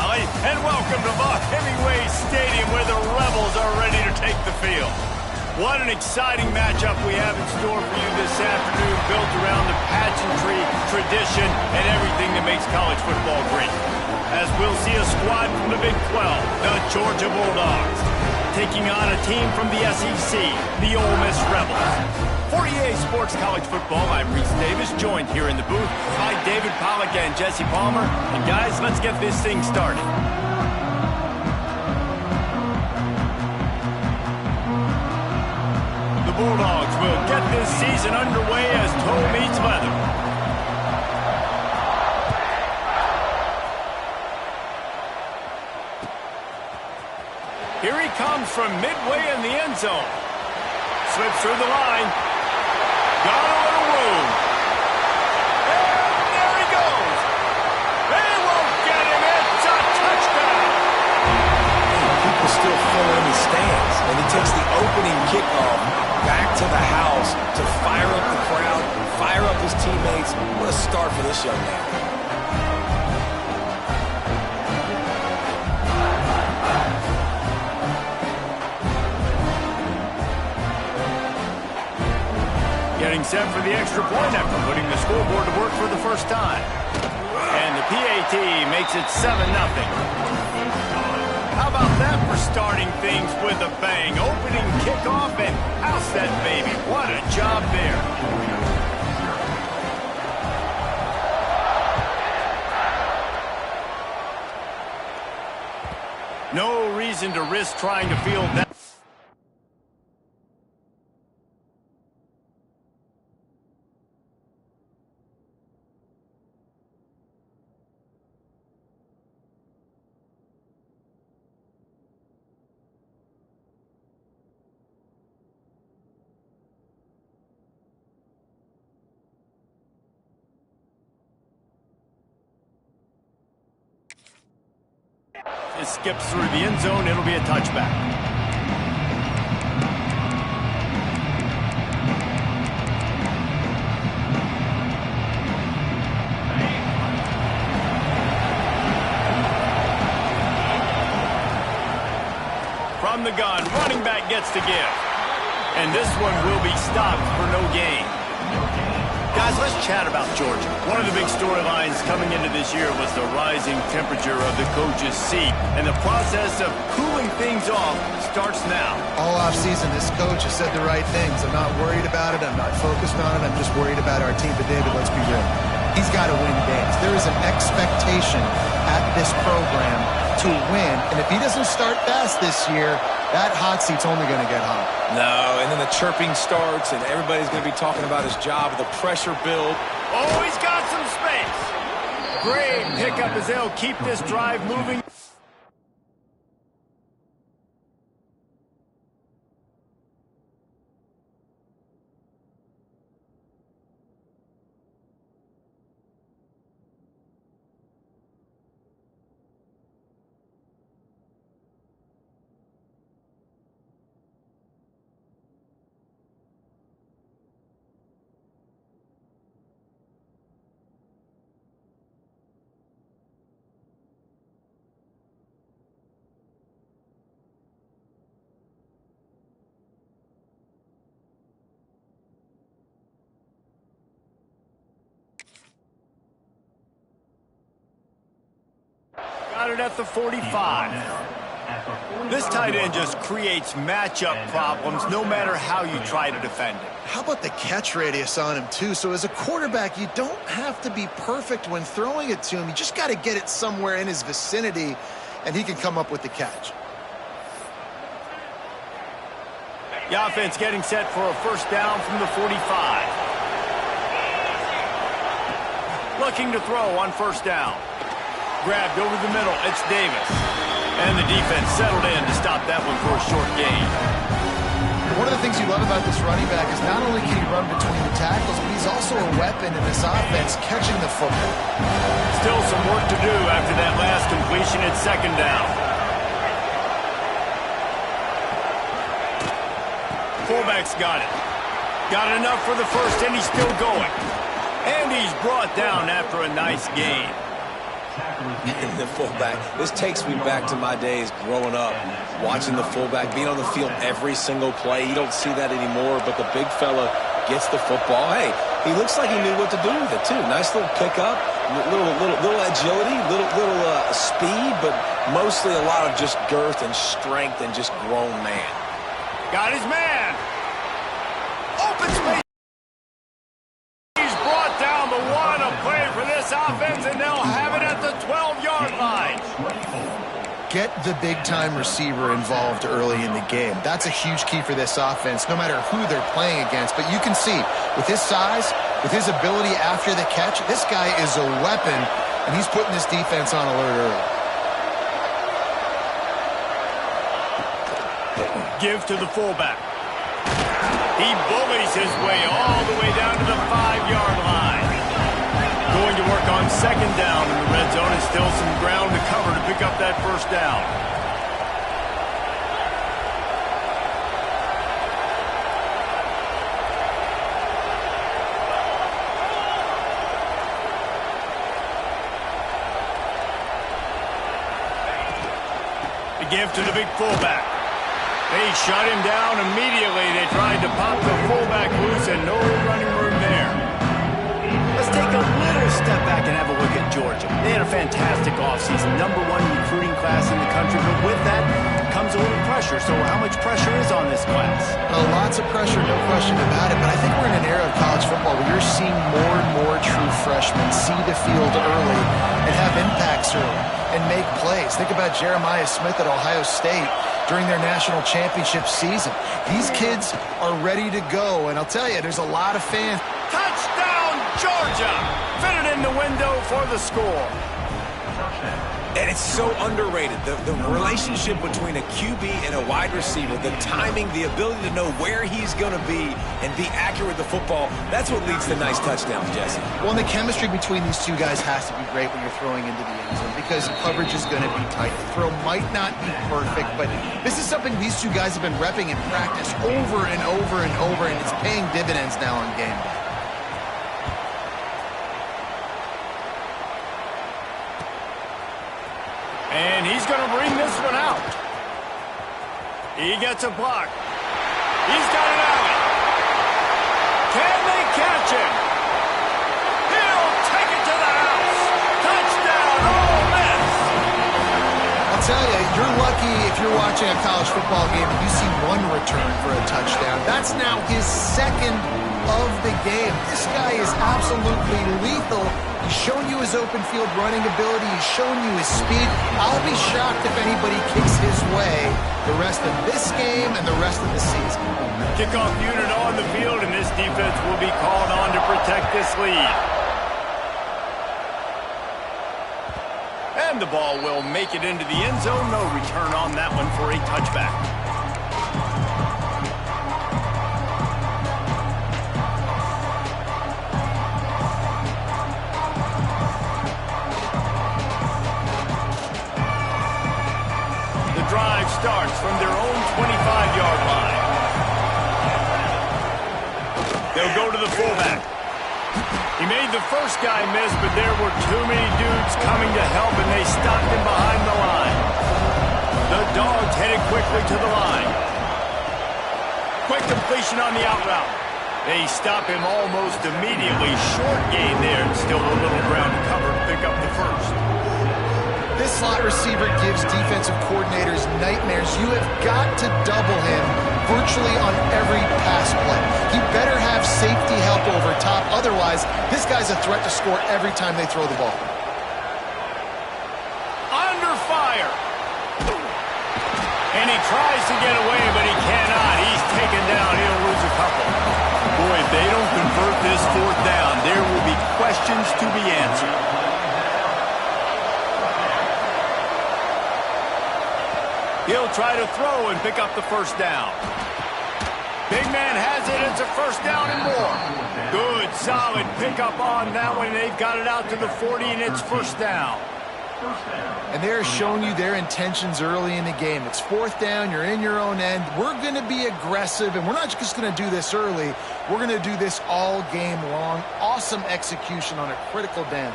Pally, and welcome to Buck Hemingway Stadium where the Rebels are ready to take the field. What an exciting matchup we have in store for you this afternoon, built around the pageantry, tradition, and everything that makes college football great. As we'll see a squad from the Big 12, the Georgia Bulldogs, taking on a team from the SEC, the Ole Miss Rebels. For EA Sports College Football, I'm Reese Davis, joined here in the booth by David Pollack and Jesse Palmer. And guys, let's get this thing started. The Bulldogs will get this season underway as toe meets leather. Here he comes from midway in the end zone. Slips through the line. Got a little room. And there he goes. They won't get him. It's a touchdown. People still filling in the stands. And he takes the opening kickoff back to the house to fire up the crowd, fire up his teammates. What a start for this young man. Getting set for the extra point after putting the scoreboard to work for the first time. And the PAT makes it 7-0. How about that for starting things with a bang? Opening kickoff and house that baby. What a job there. No reason to risk trying to field that. It skips through the end zone. It'll be a touchback. From the gun, running back gets the give. And this one will be stopped for no gain. Guys, let's chat about Georgia. One of the big storylines coming into this year was the rising temperature of the coach's seat. And the process of cooling things off starts now. All offseason, this coach has said the right things. I'm not worried about it. I'm not focused on it. I'm just worried about our team. But, David, let's be real. He's got to win games. There is an expectation at this program to win. And if he doesn't start fast this year, that hot seat's only going to get hot. No, and then the chirping starts, and everybody's going to be talking about his job, the pressure build. Oh, he's got some space. Great pickup as they'll keep this drive moving. Got it at the 45. This tight end just creates matchup problems no matter how you try to defend it. How about the catch radius on him, too? So as a quarterback, you don't have to be perfect when throwing it to him. You just got to get it somewhere in his vicinity, and he can come up with the catch. The offense getting set for a first down from the 45. Looking to throw on first down. Grabbed over the middle. It's Davis. And the defense settled in to stop that one for a short gain. One of the things you love about this running back is not only can he run between the tackles, but he's also a weapon in this offense catching the football. Still some work to do after that last completion at second down. Fullback's got it. Got enough for the first, and he's still going. And he's brought down after a nice gain. And the fullback, this takes me back to my days growing up, watching the fullback being on the field every single play. You don't see that anymore, but the big fella gets the football. Hey, he looks like he knew what to do with it, too. Nice little pickup, little agility, little speed, but mostly a lot of just girth and strength and just grown man. Got his man. Open space. He's brought down, but what a play for this offense, and they'll have it at the 12-yard line. Get the big-time receiver involved early in the game. That's a huge key for this offense, no matter who they're playing against. But you can see, with his size, with his ability after the catch, this guy is a weapon, and he's putting this defense on alert early. Give to the fullback. He bullies his way all the way down to the 5-yard line. Going to work on second down in the red zone, and still some ground to cover to pick up that first down. The give to the big fullback. They shut him down immediately. They tried to pop the fullback loose, and no running room there. Let's take a little step back and have a look at Georgia. They had a fantastic offseason, #1 recruiting class in the country, but with that comes a little pressure. So how much pressure is on this class? Lots of pressure, no question about it, but I think we're in an era of college football where you're seeing more and more true freshmen see the field early and have impacts early and make plays. Think about Jeremiah Smith at Ohio State during their national championship season. These kids are ready to go, and I'll tell you, there's a lot of fans. Touchdown, Georgia! Fitted in the window for the score. And it's so underrated. The relationship between a QB and a wide receiver, the timing, the ability to know where he's going to be and be accurate with the football, that's what leads to nice touchdowns, Jesse. Well, and the chemistry between these two guys has to be great when you're throwing into the end zone because coverage is going to be tight. The throw might not be perfect, but this is something these two guys have been repping in practice over and over and over, and it's paying dividends now on game day. And he's going to bring this one out. He gets a block. He's got it out. Can they catch him? He'll take it to the house. Touchdown, Ole Miss. I'll tell you, you're lucky if you're watching a college football game and you see one return for a touchdown. That's now his second of the game. This guy is absolutely lethal. He's shown you his open field running ability. He's shown you his speed. I'll be shocked if anybody kicks his way the rest of this game and the rest of the season. Kickoff unit on the field, and this defense will be called on to protect this lead. And the ball will make it into the end zone. No return on that one for a touchback. Drive starts from their own 25-yard line. They'll go to the fullback. He made the first guy miss, but there were too many dudes coming to help, and they stopped him behind the line. The Dogs headed quickly to the line. Quick completion on the out route. They stop him almost immediately. Short gain there, and still a little ground to cover to pick up the first. This slot receiver gives defensive coordinators nightmares. You have got to double him virtually on every pass play. He better have safety help over top. Otherwise, this guy's a threat to score every time they throw the ball. Under fire. And he tries to get away, but he cannot. He's taken down. He'll lose a couple. Boy, if they don't convert this fourth down, there will be questions to be answered. He'll try to throw and pick up the first down. Big man has it. It's a first down and more. Good, solid pickup on that one. They've got it out to the 40, and it's first down. And they're showing you their intentions early in the game. It's fourth down. You're in your own end. We're going to be aggressive, and we're not just going to do this early. We're going to do this all game long. Awesome execution on a critical down.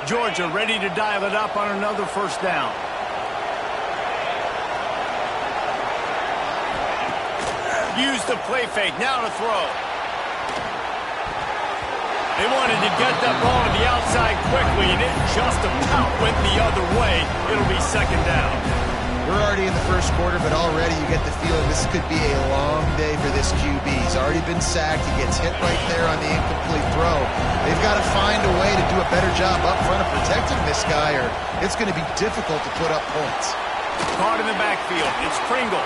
Georgia ready to dial it up on another first down. Use the play fake. Now to throw. They wanted to get that ball to the outside quickly, and it just about went the other way. It'll be second down. We're already in the first quarter, but already you get the feeling this could be a long day for this QB. He's already been sacked. He gets hit right there on the incomplete throw. They've got to find a way to do a better job up front of protecting this guy, or it's going to be difficult to put up points. Caught in the backfield. It's Pringle.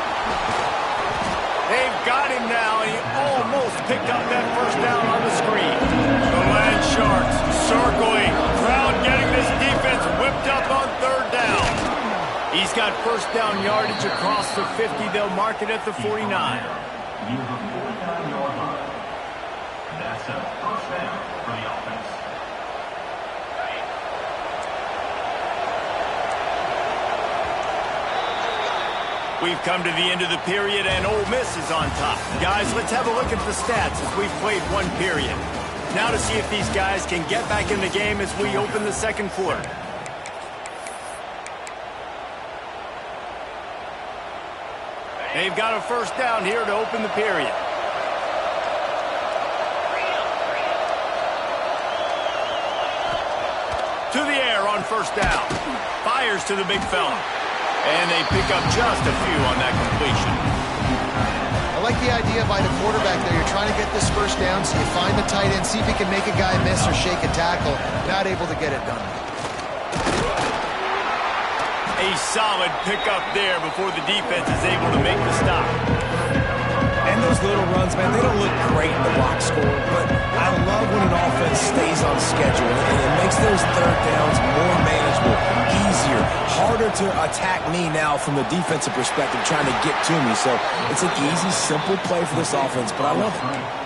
They've got him now, and he almost picked up that first down on the screen. The Land Sharks circling. Crowd getting this defense whipped up on third down. He's got first down yardage across the 50. They'll mark it at the 49. You have a 4-down-yard line. That's a first down for the offense. We've come to the end of the period, and Ole Miss is on top. Guys, let's have a look at the stats as we've played one period. Now to see if these guys can get back in the game as we open the second quarter. They've got a first down here to open the period. To the air on first down. Fires to the big fella. And they pick up just a few on that completion. I like the idea by the quarterback there. You're trying to get this first down, so you find the tight end, see if he can make a guy miss or shake a tackle. Not able to get it done. A solid pickup there before the defense is able to make the stop. And those little runs, man, they don't look great in the box score, but I love when an offense stays on schedule, and it makes those third downs more manageable, easier, harder to attack me now from the defensive perspective trying to get to me. So it's an easy, simple play for this offense, but I love it.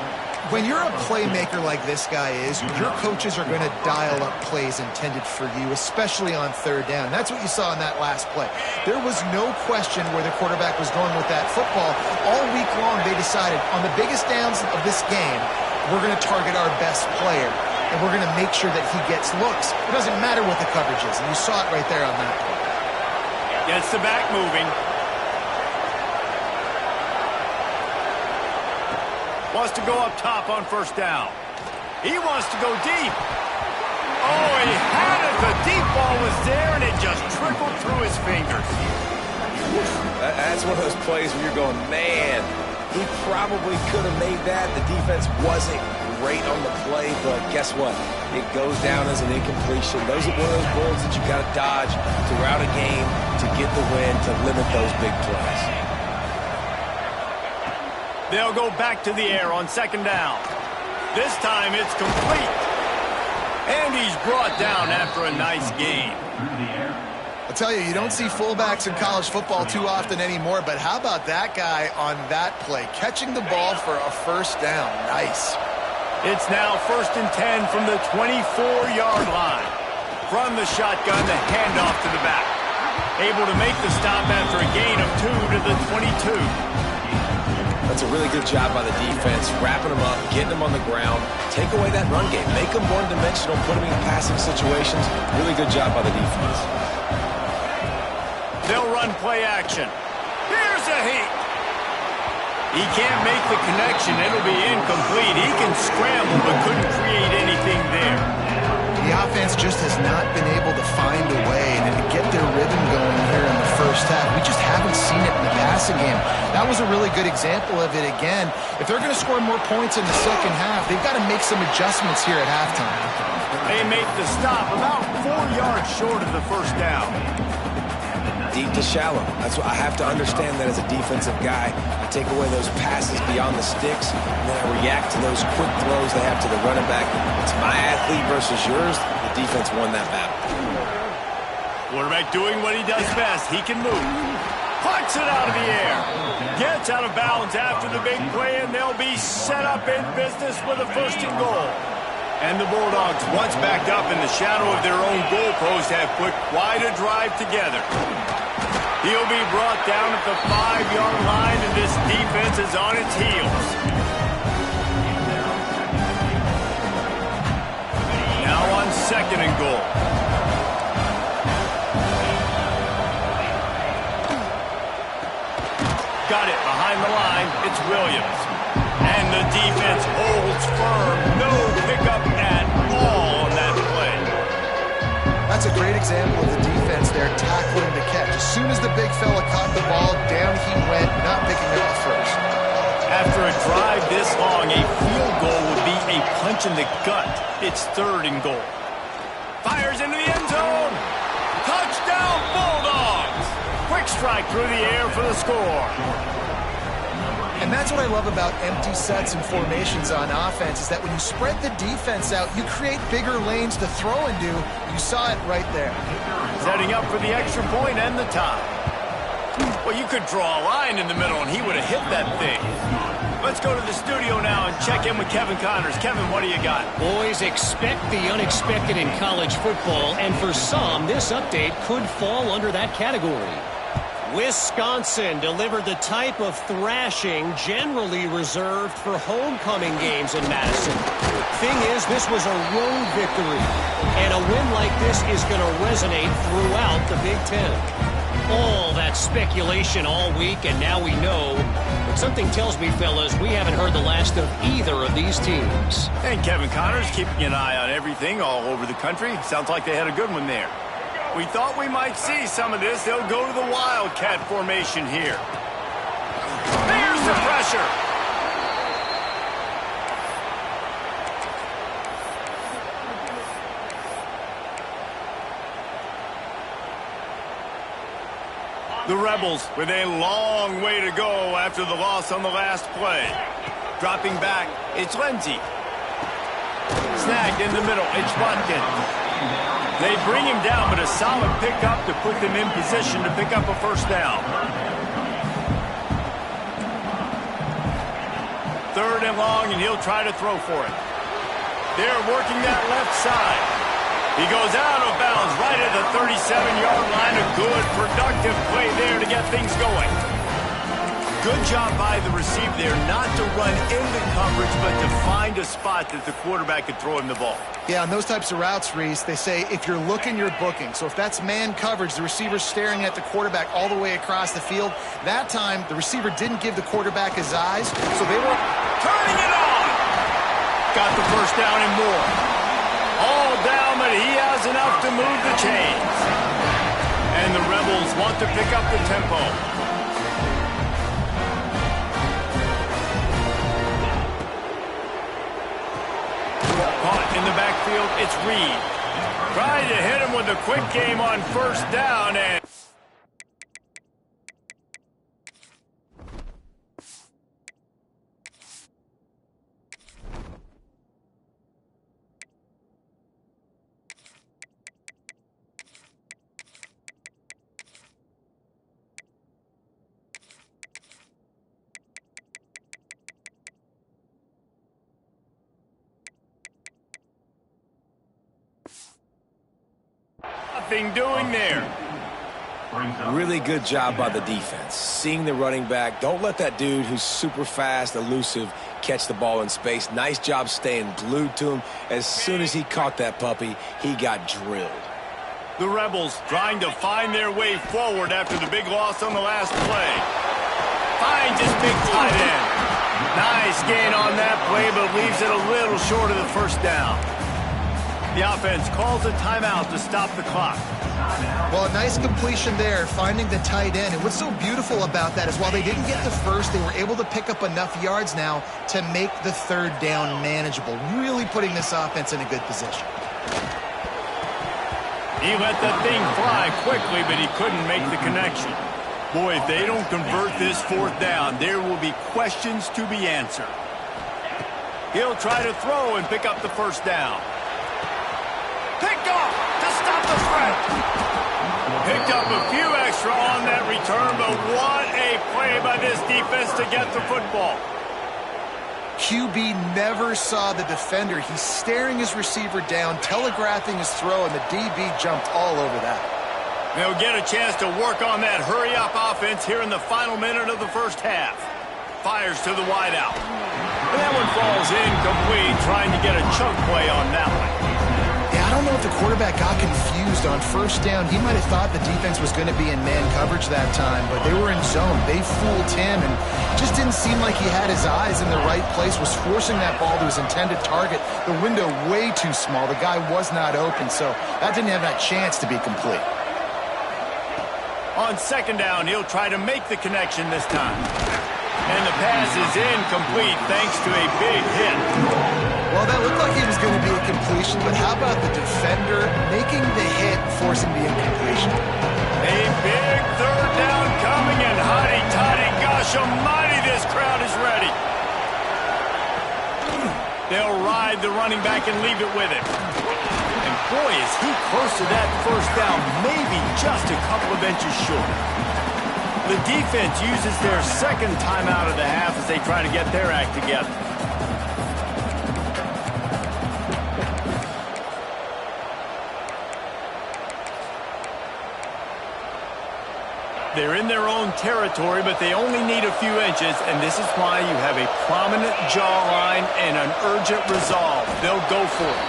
When you're a playmaker like this guy is, your coaches are going to dial up plays intended for you, especially on third down. That's what you saw in that last play. There was no question where the quarterback was going with that football. All week long, they decided on the biggest downs of this game, we're going to target our best player, and we're going to make sure that he gets looks. It doesn't matter what the coverage is, and you saw it right there on that play. Gets the back moving. Wants to go up top on first down. He wants to go deep. Oh, he had it. The deep ball was there, and it just trickled through his fingers. That's one of those plays where you're going, man, he probably could have made that. The defense wasn't great on the play, but guess what? It goes down as an incompletion. Those are one of those bullets that you've got to dodge throughout a game to get the win, to limit those big plays. They'll go back to the air on second down. This time it's complete. And he's brought down after a nice gain. I'll tell you, you don't see fullbacks in college football too often anymore, but how about that guy on that play? Catching the ball for a first down. Nice. It's now 1st and 10 from the 24-yard line. From the shotgun, the handoff to the back. Able to make the stop after a gain of 2 to the 22. That's a really good job by the defense, wrapping them up, getting them on the ground, take away that run game, make them one-dimensional, put them in passing situations. Really good job by the defense. They'll run play action. Here's a heat. He can't make the connection. It'll be incomplete. He can scramble, but couldn't create anything there. The offense just has not been able to find a way to get their rhythm going here in the first half. We just haven't seen it in the passing game. That was a really good example of it again. If they're going to score more points in the second half, they've got to make some adjustments here at halftime. They make the stop about 4 yards short of the first down. Deep to shallow. That's what I have to understand, that as a defensive guy. I take away those passes beyond the sticks, and then I react to those quick throws they have to the running back. It's my athlete versus yours. The defense won that battle. Quarterback doing what he does best. He can move. Puts it out of the air. Gets out of bounds after the big play, and they'll be set up in business with a 1st and goal. And the Bulldogs, once backed up in the shadow of their own goalpost, have put quite a drive together. He'll be brought down at the 5-yard line, and this defense is on its heels. Now Now on 2nd and goal. Got it behind the line. It's Williams. And the defense holds firm. No pickup at all on that play. That's a great example of the defense there tackling the catch. As soon as the big fella caught the ball, down he went, not picking it up first. After a drive this long, a field goal would be a punch in the gut. It's 3rd and goal. Fires into the end zone. Touchdown, Bulldogs! Quick strike through the air for the score. And that's what I love about empty sets and formations on offense, is that when you spread the defense out, you create bigger lanes to throw into. You saw it right there. Setting up for the extra point and the tie. Well, you could draw a line in the middle, and he would have hit that thing. Let's go to the studio now and check in with Kevin Connors. Kevin, what do you got? Boys, expect the unexpected in college football, and for some, this update could fall under that category. Wisconsin delivered the type of thrashing generally reserved for homecoming games in Madison. Thing is, this was a road victory, and a win like this is going to resonate throughout the Big Ten. All that speculation all week, and now we know. But something tells me, fellas, we haven't heard the last of either of these teams. And Kevin Connors keeping an eye on everything all over the country. Sounds like they had a good one there. We thought we might see some of this. They'll go to the Wildcat formation here. There's the pressure. The Rebels with a long way to go after the loss on the last play. Dropping back, it's Lindsey. Snagged in the middle, it's Watkins. They bring him down, but a solid pickup to put them in position to pick up a first down. 3rd and long, and he'll try to throw for it. They're working that left side. He goes out of bounds right at the 37-yard line. A good, productive play there to get things going. Good job by the receiver there, not to run into coverage, but to find a spot that the quarterback could throw him the ball. Yeah, on those types of routes, Reese, they say if you're looking, you're booking. So if that's man coverage, the receiver's staring at the quarterback all the way across the field. That time, the receiver didn't give the quarterback his eyes, so they were turning it on. Got the first down and more. All down, but he has enough to move the chains. And the Rebels want to pick up the tempo. Caught in the backfield, it's Reed. Trying to hit him with a quick game on first down, and nothing doing there. Really good job by the defense. Seeing the running back. Don't let that dude who's super fast, elusive, catch the ball in space. Nice job staying glued to him. As soon as he caught that puppy, he got drilled. The Rebels trying to find their way forward after the big loss on the last play. Finds his big tight end. Nice gain on that play, but leaves it a little short of the first down. The offense calls a timeout to stop the clock. Well, a nice completion there, finding the tight end. And what's so beautiful about that is while they didn't get the first, they were able to pick up enough yards now to make the third down manageable, really putting this offense in a good position. He let the thing fly quickly, but he couldn't make the connection. Boy, if they don't convert this fourth down, there will be questions to be answered. He'll try to throw and pick up the first down. Picked off to stop the threat. Picked up a few extra on that return, but what a play by this defense to get the football. QB never saw the defender. He's staring his receiver down, telegraphing his throw, and the DB jumped all over that. They'll get a chance to work on that hurry-up offense here in the final minute of the first half. Fires to the wideout. And that one falls incomplete, trying to get a chunk play on that one. know if the quarterback got confused on first down. He might have thought the defense was going to be in man coverage that time, but they were in zone. They fooled him, and it just didn't seem like he had his eyes in the right place, was forcing that ball to his intended target. The window way too small. The guy was not open, so that didn't have that chance to be complete. On second down, he'll try to make the connection this time. And the pass is incomplete thanks to a big hit. Well, that looked like it was going to be a completion, but how about the defender making the hit, forcing the incompletion? A big third down coming, and hotty-toddy, gosh almighty, this crowd is ready. They'll ride the running back and leave it with him. And boy, is he close to that first down, maybe just a couple of inches short. The defense uses their second timeout of the half as they try to get their act together. They're in their own territory, but they only need a few inches, and this is why you have a prominent jawline and an urgent resolve. They'll go for it.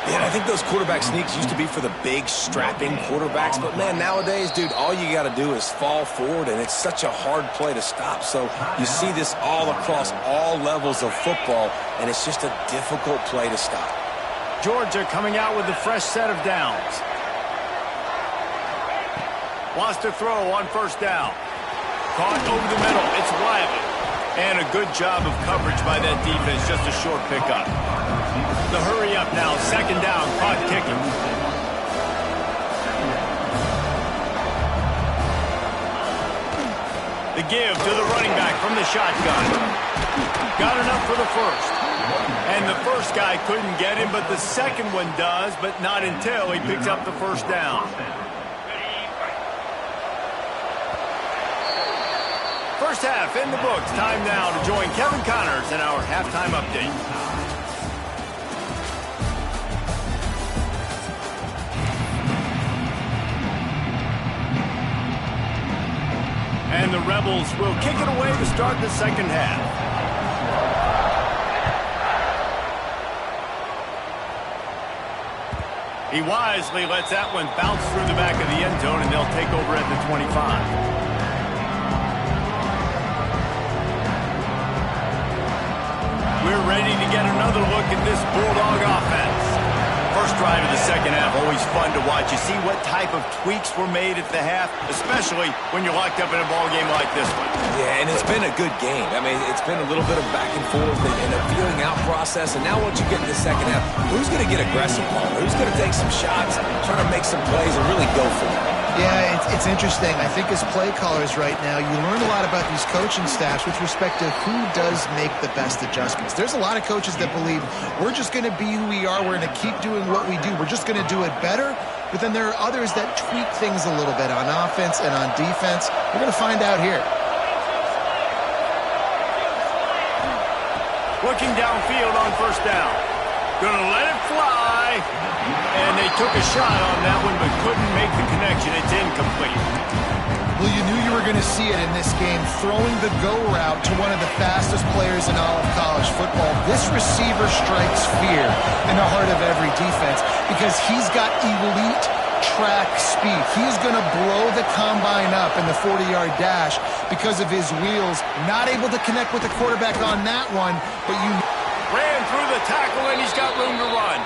Yeah, I think those quarterback sneaks used to be for the big, strapping quarterbacks. But, man, nowadays, dude, all you got to do is fall forward, and it's such a hard play to stop. So you see this all across all levels of football, and it's just a difficult play to stop. Georgia coming out with a fresh set of downs. Wants to throw on first down. Caught over the middle. It's Wiley. And a good job of coverage by that defense. Just a short pickup. The hurry up now. Second down. Caught kicking. The give to the running back from the shotgun. Got enough for the first. And the first guy couldn't get him, but the second one does, but not until he picks up the first down. First half in the books. Time now to join Kevin Connors in our halftime update. And the Rebels will kick it away to start the second half. He wisely lets that one bounce through the back of the end zone, and they'll take over at the 25. We're ready to get another look at this Bulldog offense. First drive of the second half, always fun to watch. You see what type of tweaks were made at the half, especially when you're locked up in a ball game like this one. Yeah, and it's been a good game. I mean, it's been a little bit of back and forth and a feeling out process. And now once you get in the second half, who's going to get aggressive, Paul? Who's going to take some shots, try to make some plays, and really go for it? Yeah, it's interesting. I think as play callers right now, you learn a lot about these coaching staffs with respect to who does make the best adjustments. There's a lot of coaches that believe we're just going to be who we are. We're going to keep doing what we do. We're just going to do it better. But then there are others that tweak things a little bit on offense and on defense. We're going to find out here. Looking downfield on first down. Gonna let it fly. And they took a shot on that one, but couldn't make the connection. It's incomplete. Well, you knew you were going to see it in this game, throwing the go route to one of the fastest players in all of college football. This receiver strikes fear in the heart of every defense because he's got elite track speed. He's going to blow the combine up in the 40-yard dash because of his wheels. Not able to connect with the quarterback on that one, but you ran through the tackle, and he's got room to run.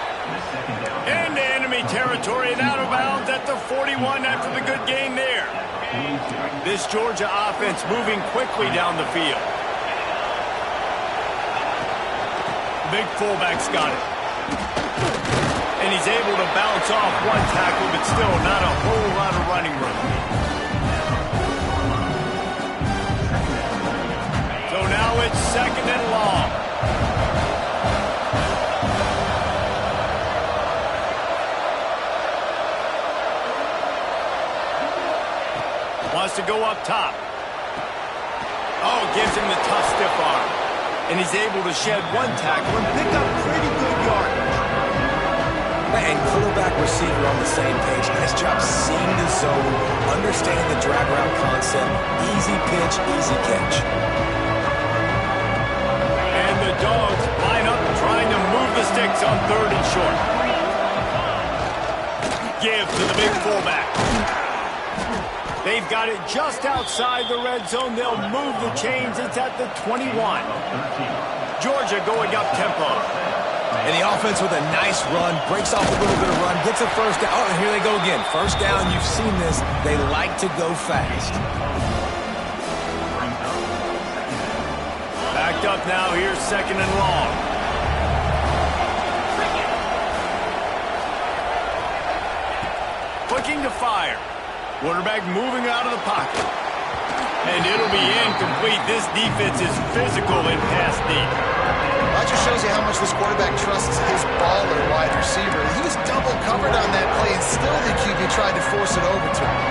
Into enemy territory and out of bounds at the 41 after the good gain there. This Georgia offense moving quickly down the field. Big fullback's got it. And he's able to bounce off one tackle, but still not a whole lot of running room. So now it's second and long. Wants to go up top. Oh, gives him the tough stiff arm. And he's able to shed one tackle and pick up pretty good yardage. And quarterback receiver on the same page. Nice job seeing the zone, understanding the drag route concept. Easy pitch, easy catch. And the Dogs line up trying to move the sticks on third and short. give to the big fullback. They've got it just outside the red zone. They'll move the chains. It's at the 21. Georgia going up tempo. And the offense with a nice run, breaks off a little bit of run, gets a first down. Oh, and here they go again. First down, you've seen this. They like to go fast. Backed up now, here's second and long. Looking to fire. Quarterback moving out of the pocket. And it'll be incomplete. This defense is physical in pass deep. That just shows you how much this quarterback trusts his baller wide receiver. He was double covered on that play, and still the QB tried to force it over to him.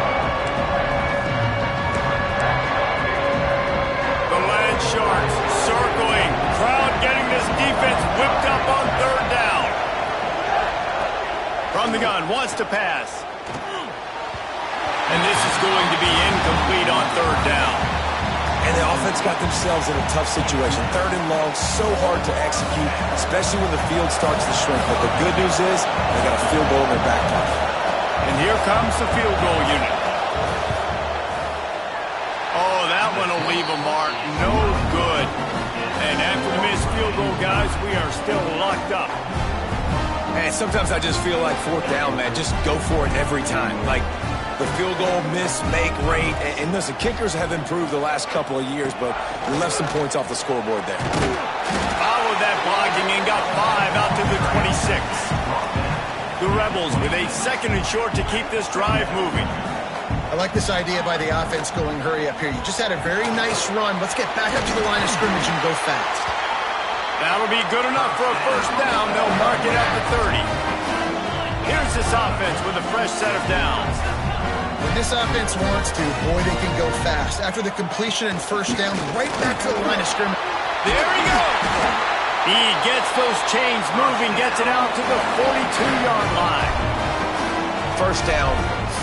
The Land Sharks circling. Crowd getting this defense whipped up on third down. From the gun, wants to pass. And this is going to be incomplete on third down. And the offense got themselves in a tough situation. Third and long, so hard to execute, especially when the field starts to shrink. But the good news is they got a field goal in their back pocket. And here comes the field goal unit. Oh, that one will leave a mark. No good. And after the missed field goal, guys, we are still locked up. And sometimes I just feel like fourth down, man. Just go for it every time. Like, the field goal miss-make rate. And listen, kickers have improved the last couple of years, but we left some points off the scoreboard there. Followed that blocking and got 5 out to the 26. The Rebels with a second and short to keep this drive moving. I like this idea by the offense going hurry up here. You just had a very nice run. Let's get back up to the line of scrimmage and go fast. That'll be good enough for a first down. They'll mark it at the 30. Here's this offense with a fresh set of downs. When this offense wants to, boy, they can go fast. After the completion and first down, right back to the line of scrimmage. There he goes. He gets those chains moving, gets it out to the 42-yard line. First down,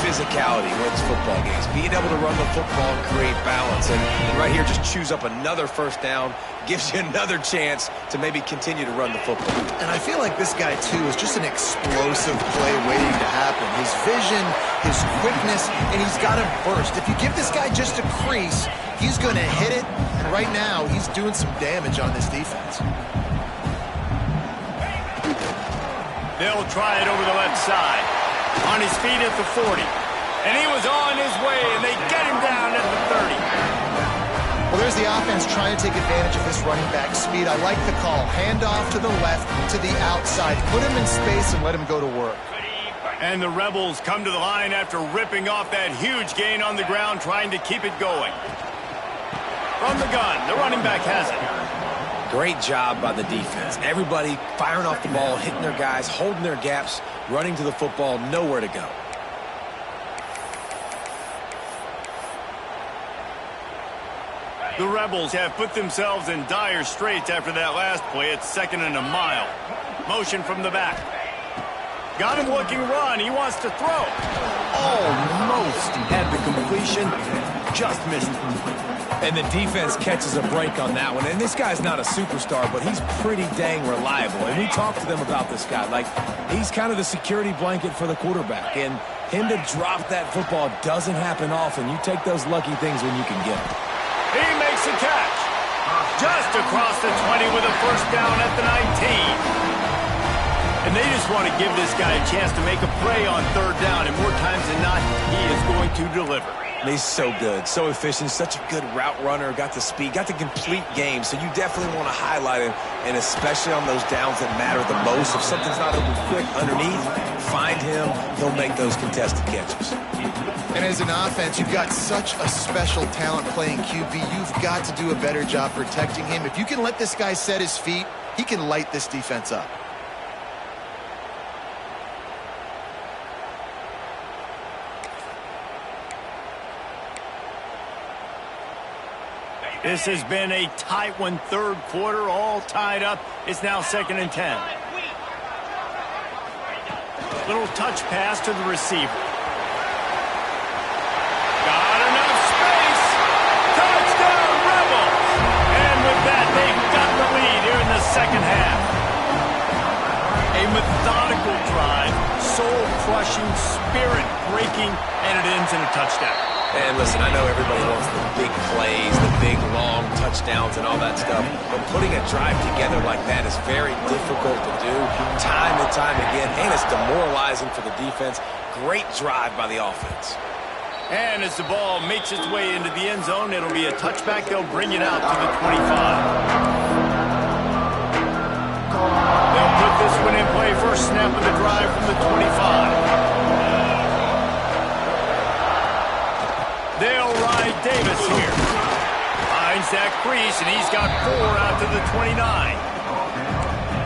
physicality wins football games. Being able to run the football and create balance. And right here, just choose up another first down, gives you another chance to maybe continue to run the football. And I feel like this guy, too, is just an explosive play waiting to happen. His vision, his quickness, and he's got a burst. If you give this guy just a crease, he's going to hit it. And right now, he's doing some damage on this defense. They'll try it over the left side. On his feet at the 40. And he was on his way, and they get him down at the 30. Well, there's the offense trying to take advantage of this running back speed. I like the call. Hand off to the left, to the outside. Put him in space and let him go to work. And the Rebels come to the line after ripping off that huge gain on the ground, trying to keep it going. From the gun, the running back has it. Great job by the defense. Everybody firing off the ball, hitting their guys, holding their gaps, running to the football, nowhere to go. The Rebels have put themselves in dire straits after that last play. It's second and a mile. Motion from the back. Got him looking run. He wants to throw. Almost had the completion. Just missed it. And the defense catches a break on that one. And this guy's not a superstar, but he's pretty dang reliable. And we talked to them about this guy. Like, he's kind of the security blanket for the quarterback. And him to drop that football doesn't happen often. You take those lucky things when you can get them. He makes a catch. Just across the 20 with a first down at the 19. And they just want to give this guy a chance to make a play on third down. And more times than not, he is going to deliver. And he's so good, so efficient, such a good route runner, got the speed, got the complete game. So you definitely want to highlight him, and especially on those downs that matter the most. If something's not open quick underneath, find him. He'll make those contested catches. And as an offense, you've got such a special talent playing QB. You've got to do a better job protecting him. If you can let this guy set his feet, he can light this defense up. This has been a tight one, third quarter, all tied up. It's now second and 10. Little touch pass to the receiver. Got enough space. Touchdown, Rebels. And with that, they've got the lead here in the second half. A methodical drive, soul-crushing, spirit-breaking, and it ends in a touchdown. And listen, I know everybody wants the big plays, the big, long touchdowns and all that stuff, but putting a drive together like that is very difficult to do time and time again, and it's demoralizing for the defense. Great drive by the offense. And as the ball makes its way into the end zone, it'll be a touchback. They'll bring it out to the 25. They'll put this one in play. First snap of the drive from the 25. They'll ride Davis here. Finds that crease, and he's got 4 out to the 29.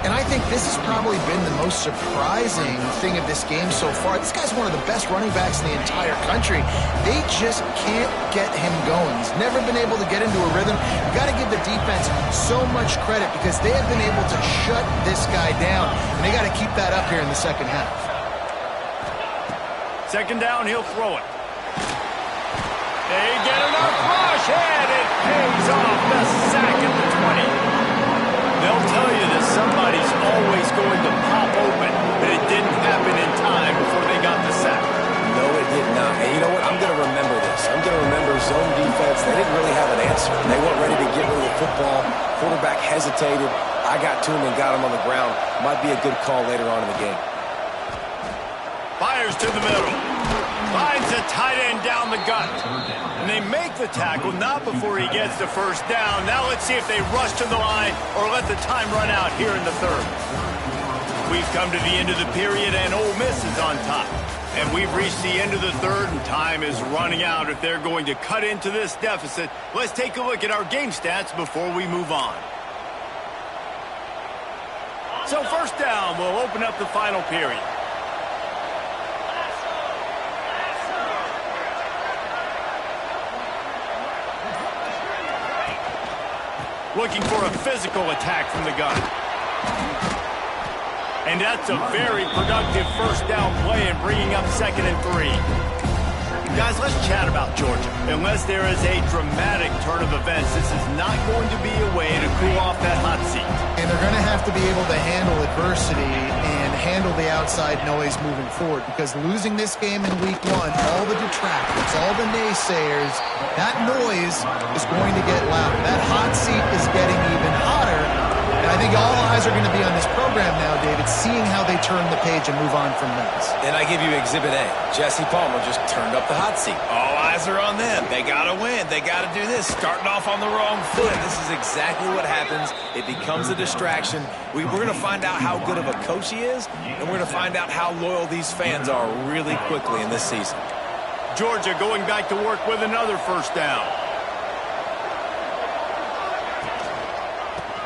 And I think this has probably been the most surprising thing of this game so far. This guy's one of the best running backs in the entire country. They just can't get him going. He's never been able to get into a rhythm. You've got to give the defense so much credit because they have been able to shut this guy down, and they got to keep that up here in the second half. Second down, he'll throw it. They get enough rush, and it pays off the sack at the 20. They'll tell you that somebody's always going to pop open, but it didn't happen in time before they got the sack. No, it did not. And you know what? I'm going to remember this. I'm going to remember zone defense. They didn't really have an answer. They weren't ready to get rid of the football. Quarterback hesitated. I got to him and got him on the ground. Might be a good call later on in the game. Fires to the middle. Finds a tight end down the gut. And they make the tackle, not before he gets the first down. Now let's see if they rush to the line or let the time run out here in the third. We've come to the end of the period, and Ole Miss is on top. And we've reached the end of the third, and time is running out if they're going to cut into this deficit. Let's take a look at our game stats before we move on. So first down will open up the final period. Looking for a physical attack from the gun. And that's a very productive first down play and bringing up 2nd and 3. Guys, let's chat about Georgia. Unless there is a dramatic turn of events, this is not going to be a way to cool off that hot seat. And they're going to have to be able to handle adversity and handle the outside noise moving forward, because losing this game in week 1, all the detractors, all the naysayers, that noise is going to get louder. That hot seat is getting even hotter. And I think all eyes are going to be on this program now, David, seeing how they turn the page and move on from this. And I give you Exhibit A. Jesse Palmer just turned up the hot seat. All eyes are on them. They got to win. They got to do this. Starting off on the wrong foot. This is exactly what happens. It becomes a distraction. We're going to find out how good of a coach he is, and we're going to find out how loyal these fans are really quickly in this season. Georgia going back to work with another first down.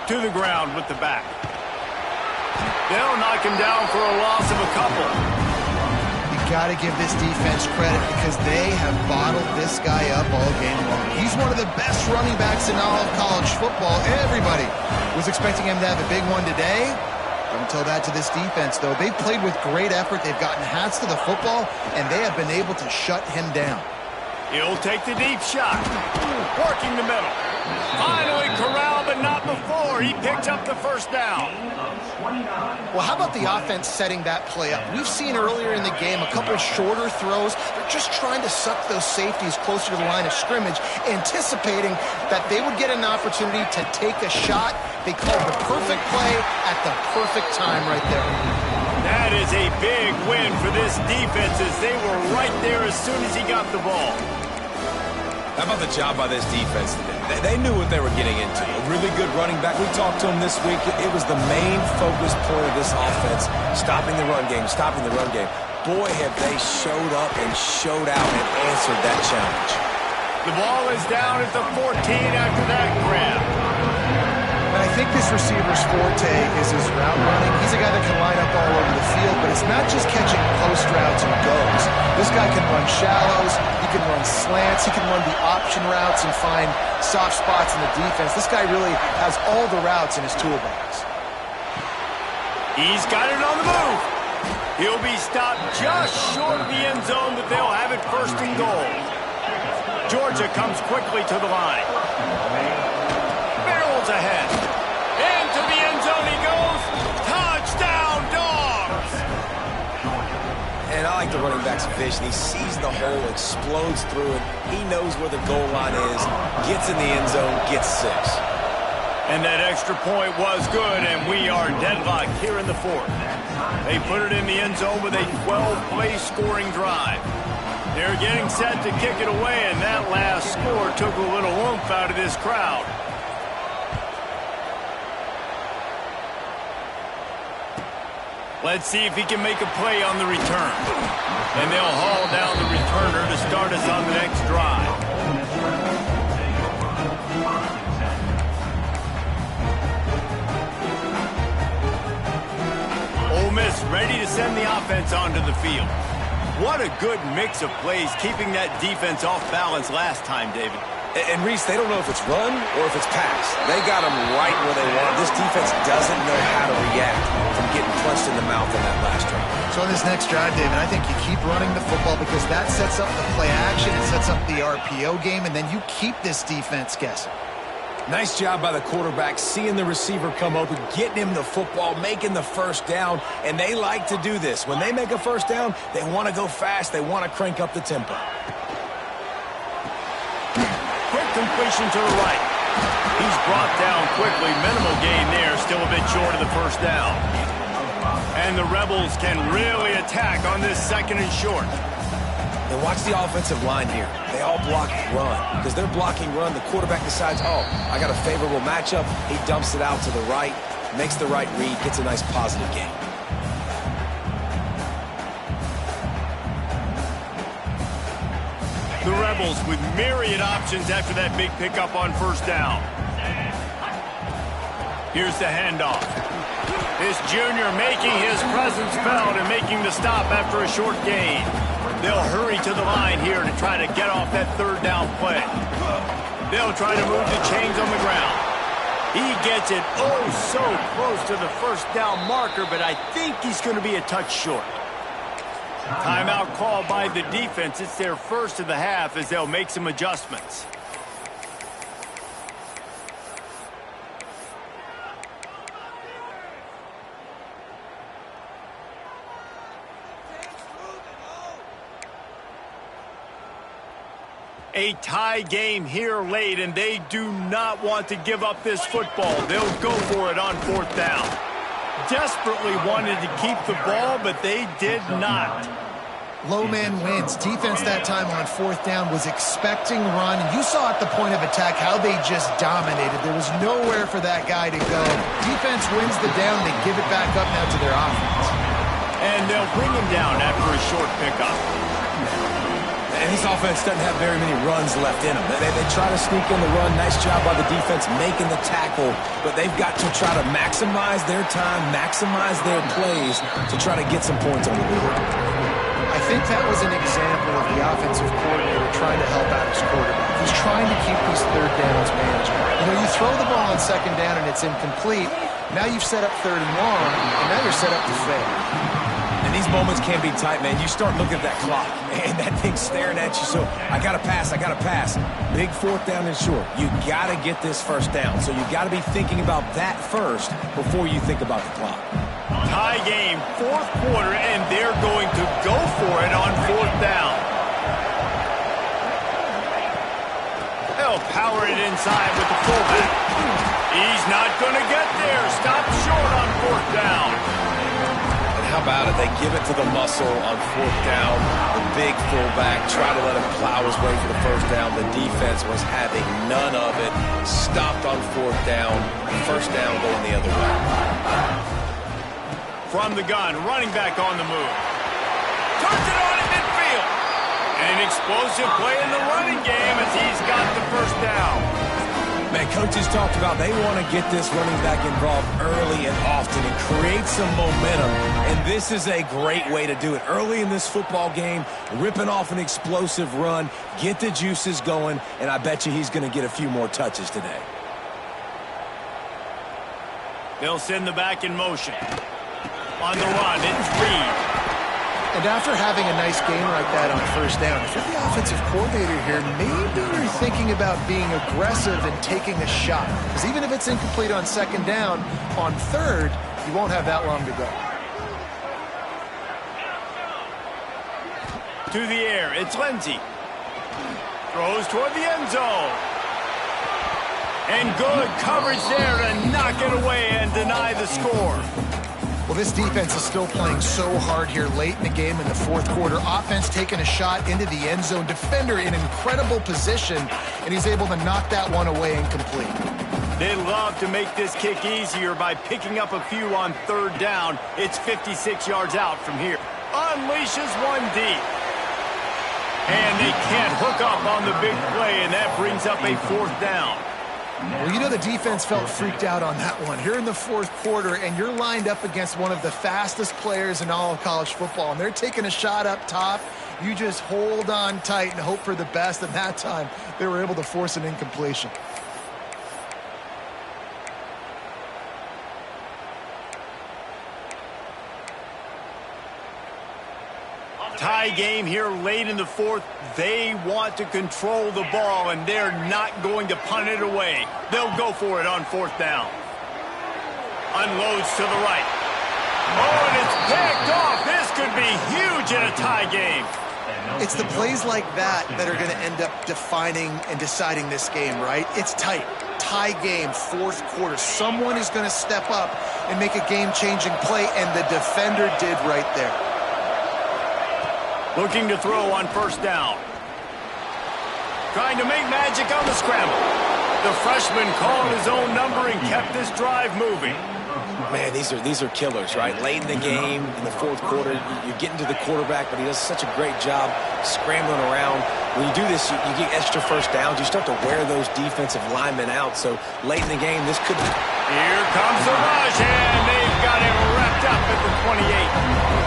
To the ground with the back. They'll knock him down for a loss of a couple. You got to give this defense credit because they have bottled this guy up all game long. He's one of the best running backs in all of college football. Everybody was expecting him to have a big one today. Don't tell that to this defense, though. They've played with great effort. They've gotten hats to the football, and they have been able to shut him down. He'll take the deep shot. Working the middle. Finally corralled, but not before. He picked up the first down. Well, how about the offense setting that play up? We've seen earlier in the game a couple shorter throws. They're just trying to suck those safeties closer to the line of scrimmage, anticipating that they would get an opportunity to take a shot. They called the perfect play at the perfect time right there. That is a big win for this defense as they were right there as soon as he got the ball. How about the job by this defense today? They knew what they were getting into. A really good running back. We talked to him this week. It was the main focus point of this offense, stopping the run game, stopping the run game. Boy, have they showed up and showed out and answered that challenge. The ball is down at the 14 after that grab. And I think this receiver's forte is his route running. He's a guy that can line up all over the field, but it's not just catching post routes and goes. This guy can run shallows, he can run slants, he can run the option routes and find soft spots in the defense. This guy really has all the routes in his toolbox. He's got it on the move. He'll be stopped just short of the end zone, but they'll have it first and goal. Georgia comes quickly to the line. Barrels ahead. Into the end zone he goes. Touchdown, Dogs! like the running back's vision. He sees the hole, explodes through it. He knows where the goal line is, gets in the end zone, gets 6. And that extra point was good, and we are deadlocked here in the 4th. They put it in the end zone with a 12-play scoring drive. They're getting set to kick it away, and that last score took a little oomph out of this crowd. Let's see if he can make a play on the return. And they'll haul down the returner to start us on the next drive. Ole Miss ready to send the offense onto the field. What a good mix of plays, keeping that defense off balance last time, David. And Reese, they don't know if it's run or if it's pass. They got them right where they want. This defense doesn't know how to react from getting punched in the mouth on that last drive. So on this next drive, David, I think you keep running the football because that sets up the play action, it sets up the RPO game, and then you keep this defense guessing. Nice job by the quarterback, seeing the receiver come open, getting him the football, making the first down, and they like to do this. When they make a first down, they want to go fast, they want to crank up the tempo. Quick completion to the right. He's brought down quickly, minimal gain there, still a bit short of the first down. And the Rebels can really attack on this 2nd and short. And watch the offensive line here. They all block run. Because they're blocking run, the quarterback decides, oh, I got a favorable matchup. He dumps it out to the right, makes the right read, gets a nice positive gain. The Rebels with myriad options after that big pickup on first down. Here's the handoff. This junior making his presence felt and making the stop after a short gain. They'll hurry to the line here to try to get off that 3rd down play. They'll try to move the chains on the ground. He gets it oh so close to the first down marker, but I think he's going to be a touch short. Timeout called by the defense. It's their first of the half as they'll make some adjustments. A tie game here late, and they do not want to give up this football. They'll go for it on 4th down. Desperately wanted to keep the ball, but they did not. Low man wins. Defense that time on 4th down was expecting run. And you saw at the point of attack how they just dominated. There was nowhere for that guy to go. Defense wins the down. They give it back up now to their offense. And they'll bring him down after a short pickup. And this offense doesn't have very many runs left in them. They try to sneak in the run. Nice job by the defense making the tackle. But they've got to try to maximize their time, maximize their plays to try to get some points on the board. I think that was an example of the offensive coordinator trying to help out his quarterback. He's trying to keep these 3rd downs manageable. You know, you throw the ball on 2nd down and it's incomplete. Now you've set up 3rd and long, and now you're set up to fail. And these moments can be tight, man. You start looking at that clock, and that thing's staring at you. So I got to pass, I got to pass. Big 4th down and short. You got to get this first down. So you got to be thinking about that first before you think about the clock. Tie game, 4th quarter, and they're going to go for it on 4th down. They'll power it inside with the fullback. He's not going to get there. Stop short on 4th down. How about it? They give it to the muscle on 4th down. The big fullback, try to let him plow his way for the first down. The defense was having none of it. Stopped on 4th down. First down going the other way. From the gun, running back on the move. Turns it on in midfield. An explosive play in the running game as he's got the first down. Man, coaches talked about they want to get this running back involved early and often and create some momentum. And this is a great way to do it. Early in this football game, ripping off an explosive run, get the juices going, and I bet you he's going to get a few more touches today. They'll send the back in motion. On the run, it's Reed. And after having a nice game like that on first down, if you're the offensive coordinator here, maybe you're thinking about being aggressive and taking a shot. Because even if it's incomplete on 2nd down, on 3rd, you won't have that long to go. to the air. It's Lindsey. Throws toward the end zone. And good coverage there to knock it away and deny the score. Well, this defense is still playing so hard here late in the game in the fourth quarter. Offense taking a shot into the end zone. Defender in incredible position, and he's able to knock that one away and complete. They love to make this kick easier by picking up a few on third down. It's 56 yards out from here. Unleashes one deep. And they can't hook up on the big play, and that brings up a fourth down. Well, you know the defense felt freaked out on that one. You're in the fourth quarter, and you're lined up against one of the fastest players in all of college football, and they're taking a shot up top. You just hold on tight and hope for the best, and that time they were able to force an incompletion. Tie game here late in the fourth. They want to control the ball, and they're not going to punt it away. They'll go for it on fourth down. Unloads to the right. Oh, and it's picked off. This could be huge in a tie game. It's the plays like that that are going to end up defining and deciding this game, right? It's tight. Tie game, fourth quarter. Someone is going to step up and make a game-changing play, and the defender did right there. Looking to throw on first down. Trying to make magic on the scramble. The freshman called his own number and kept this drive moving. Man, these are killers, right? Late in the game, in the fourth quarter, you're getting to the quarterback, but he does such a great job scrambling around. When you do this, you get extra first downs. You start to wear those defensive linemen out. So late in the game, this could... Here comes the rush, and they've got him wrapped up at the 28.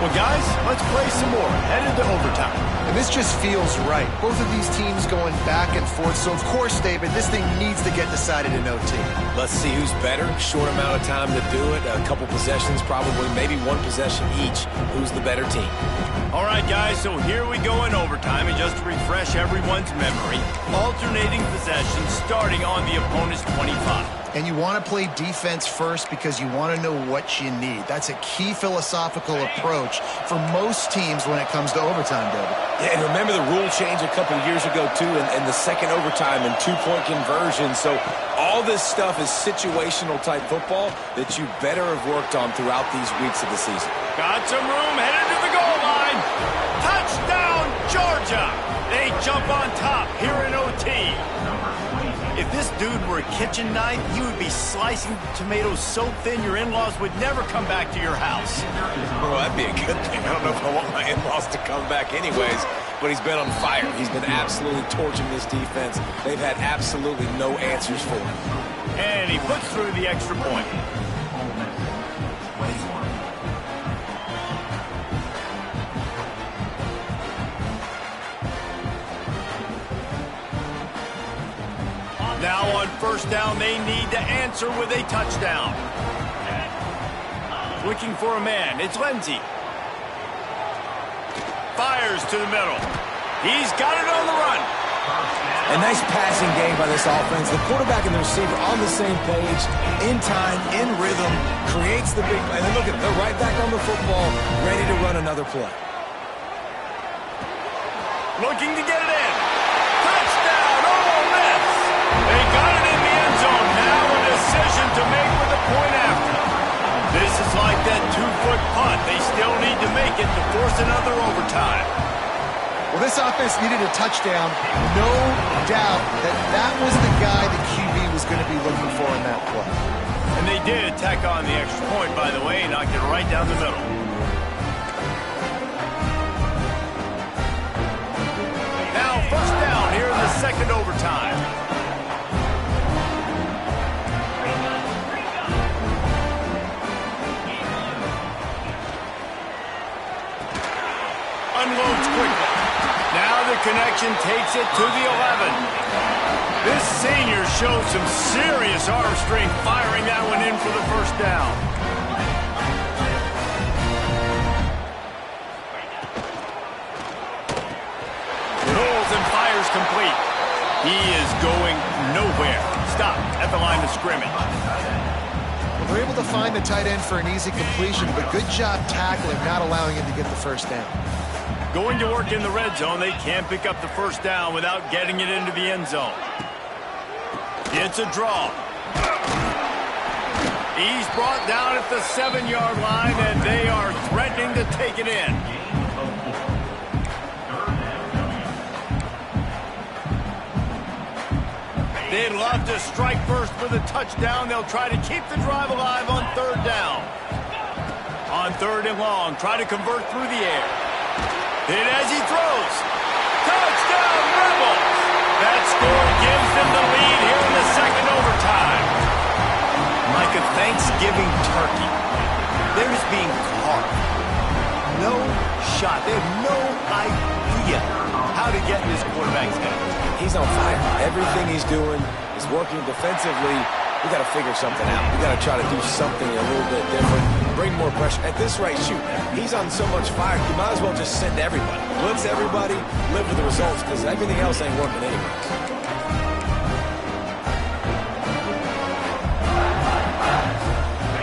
Well, guys, let's play some more. Headed to overtime. And this just feels right. Both of these teams going back and forth. So, of course, David, this thing needs to get decided in OT. Let's see who's better. Short amount of time to do it. A couple possessions, probably maybe one possession each. Who's the better team? All right, guys, so here we go in overtime. And just to refresh everyone's memory, alternating possessions starting on the opponent's 25. And you want to play defense first because you want to know what you need. That's a key philosophical approach for most teams when it comes to overtime, David. Yeah, and remember the rule change a couple years ago, too, and the second overtime and two-point conversion. So all this stuff is situational-type football that you better have worked on throughout these weeks of the season. Got some room, headed to the goal line. Touchdown, Georgia. They jump on top here in OT. If this dude were a kitchen knife, he would be slicing tomatoes so thin your in-laws would never come back to your house. Well, that'd be a good thing. I don't know if I want my in-laws to come back anyways, but he's been on fire. He's been absolutely torching this defense. They've had absolutely no answers for him. And he puts through the extra point. Now on first down, they need to answer with a touchdown. Looking for a man. It's Lindsey. Fires to the middle. He's got it on the run. A nice passing game by this offense. The quarterback and the receiver on the same page, in time, in rhythm, creates the big play. And then look at them. They're right back on the football, ready to run another play. Looking to get it in. Touchdown, Ole Miss. They got it in the end zone. Now a decision to make with a point after. This is like that 2-foot punt. They still need to make it to force another overtime. Well, this offense needed a touchdown. No doubt that that was the guy the QB was going to be looking for in that play. And they did tack on the extra point, by the way, and knocked it right down the middle. Now first down here in the second overtime. Unloads quickly. Now the connection takes it to the 11. This senior shows some serious arm strength firing that one in for the first down. Rolls and fires complete. He is going nowhere. Stop at the line of scrimmage. Well, they're able to find the tight end for an easy completion, but good job tackling, not allowing him to get the first down. Going to work in the red zone, they can't pick up the first down without getting it into the end zone. It's a draw. He's brought down at the 7-yard line, and they are threatening to take it in. They'd love to strike first with a touchdown. They'll try to keep the drive alive on third down. On third and long, try to convert through the air. Hit as he throws. Touchdown, Rebels! That score gives them the lead here in the second overtime. Like a Thanksgiving turkey, they're just being carved. No shot. They have no idea how to get in this quarterback's head. He's on fire. Everything he's doing is working defensively. We got to figure something out. We got to try to do something a little bit different. Bring more pressure. At this rate, shoot, he's on so much fire, you might as well just send everybody. Blitz everybody, live with the results, because everything else ain't working anyway.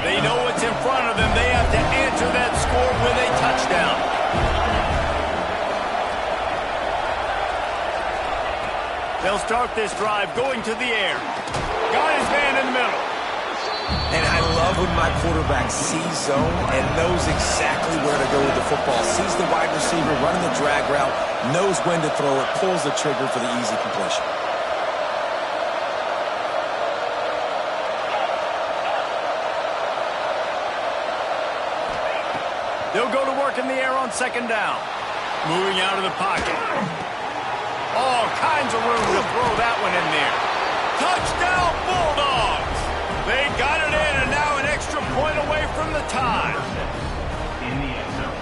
They know what's in front of them. They have to answer that score with a touchdown. They'll start this drive going to the air. Got his man in the middle. And I love when my quarterback sees zone and knows exactly where to go with the football. Sees the wide receiver running the drag route, knows when to throw it, pulls the trigger for the easy completion. They'll go to work in the air on second down. Moving out of the pocket. All kinds of room to throw that one in there. Touchdown, Bulldogs! They got it in, and now an extra point away from the tie. In the end zone.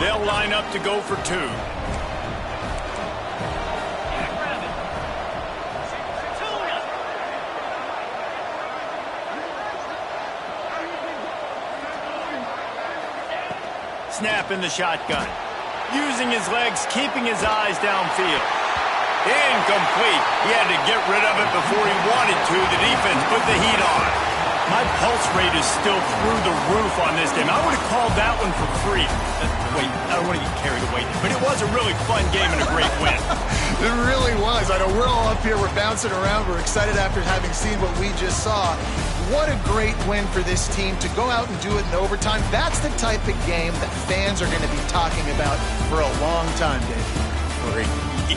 They'll line up to go for two. Snap in the shotgun. Using his legs, keeping his eyes downfield. Incomplete. He had to get rid of it before he wanted to. The defense put the heat on. My pulse rate is still through the roof on this game. I would have called that one for free. Wait, I don't want to get carried away. But it was a really fun game and a great win. It really was. I know we're all up here. We're bouncing around. We're excited after having seen what we just saw. What a great win for this team to go out and do it in overtime. That's the type of game that fans are going to be talking about for a long time, Dave.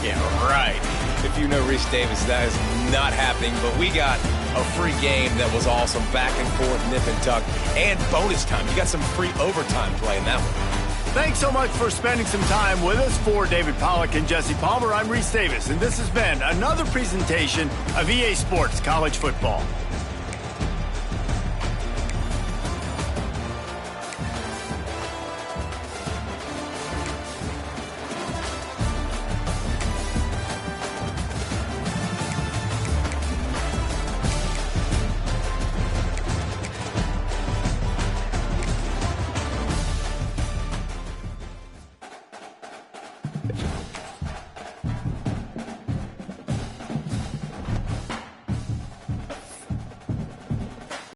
Yeah, right. If you know Reese Davis, that is not happening. But we got a free game that was awesome. Back and forth, nip and tuck. And bonus time. You got some free overtime play in that one. Thanks so much for spending some time with us. For David Pollack and Jesse Palmer, I'm Reese Davis. And this has been another presentation of EA Sports College Football.